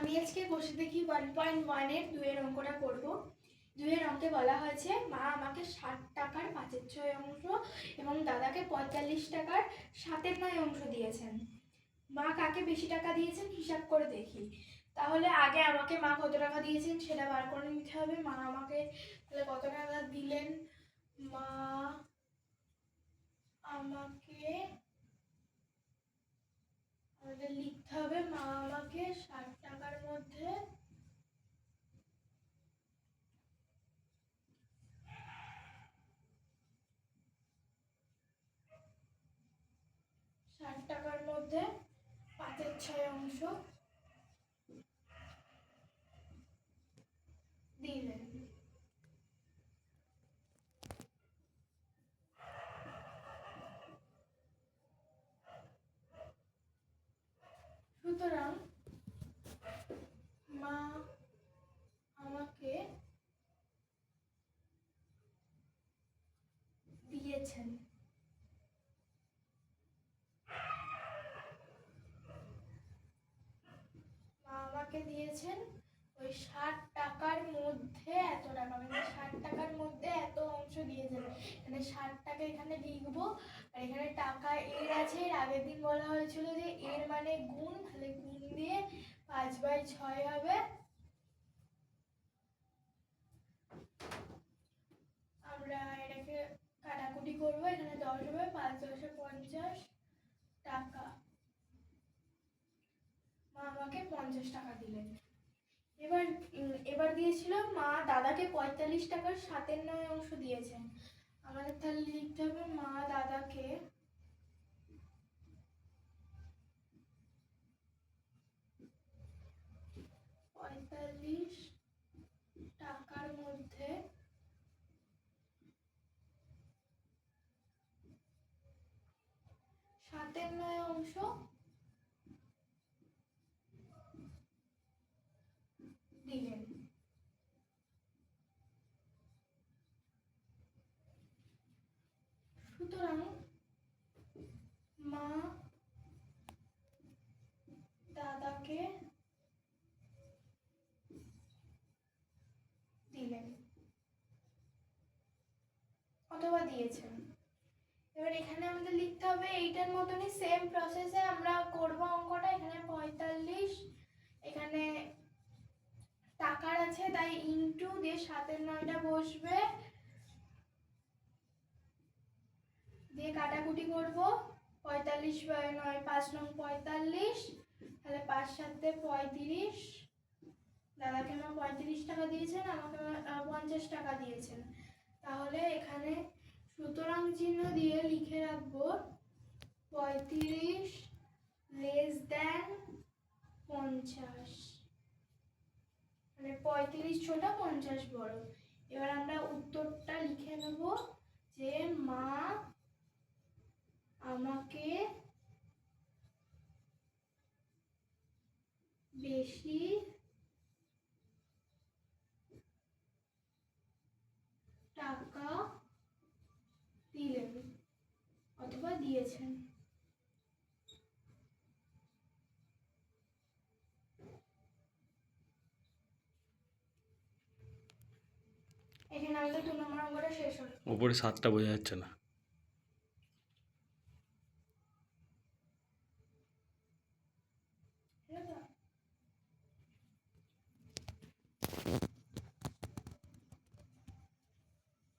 আমি আজকে বসে দেখি 1.1 এর 2 এর অঙ্কটা করব। 2 এর অঙ্কে বলা হয়েছে মা আমাকে 60 টাকার 5/6 অংশ এবং দাদাকে 45 টাকার 7/9 অংশ দিয়েছেন। মা কাকে বেশি টাকা দিয়েছেন হিসাব করে দেখি। তাহলে আগে আমাকে মা কত টাকা দিয়েছেন সেটা বার করে নিতে হবে। মা আমাকে তাহলে কত টাকা দিলেন? মা আমাকে আমাদের লিখতে হবে মা আমাকে 60 টাকার মধ্যে 5/6 অংশ দিলেন। সুতরাং মা আমাকে দিয়েছেন ওই 60 টাকার মধ্যে এত টাকা, মানে 60 টাকার মধ্যে এত অংশ দিয়েছেন। মানে 60 টাকা এখানে লিখবো, আর এখানে টাকা এর আছে। এর আগের দিন বলা হয়েছিল যে এর মানে গুণ, তাহলে গুণ দিয়ে 5/6 হবে। আমরা এটাকে কাটাকুটি করবো, এখানে 10 হবে, 5 10 50 টাকা। মা আমাকে 50 টাকা দিলেন। এবার দিয়েছিল মা দাদাকে 45 টাকার 7/9 অংশ দিয়েছেন। আমাদের তাহলে লিখতে হবে মা দাদাকে 45 টাকার মধ্যে 7/9 অংশ দিলেন। সুতরাং মা দাদাকে দিলেন অথবা দিয়েছেন। এবার এখানে আমাদের লিখতে হবে এইটার মতনই সেম প্রসেসে আমরা করব অঙ্কটা। এখানে 45, এখানে টাকার আছে তাই ইনটু দিয়ে 7/9টা বসবে, দিয়ে কাটাকুটি করব। 45/9 5 নং 45, তাহলে 5 7 35। দাদাকে আমার 35 টাকা দিয়েছেন, আমাকে 50 টাকা দিয়েছেন। তাহলে এখানে সুতরাং চিহ্ন দিয়ে লিখে রাখবো 35 লেস দ্যান 50, মানে 35 ছোট 50 বড়। এবার আমরা উত্তরটা লিখে নেব যে মা আমাকে বেশি টাকা দিলেন অথবা দিয়েছেন। এখানে আমাদের 2 নম্বর অঙ্কটা শেষ হলো। উপরে 7টা বোঝা যাচ্ছে না।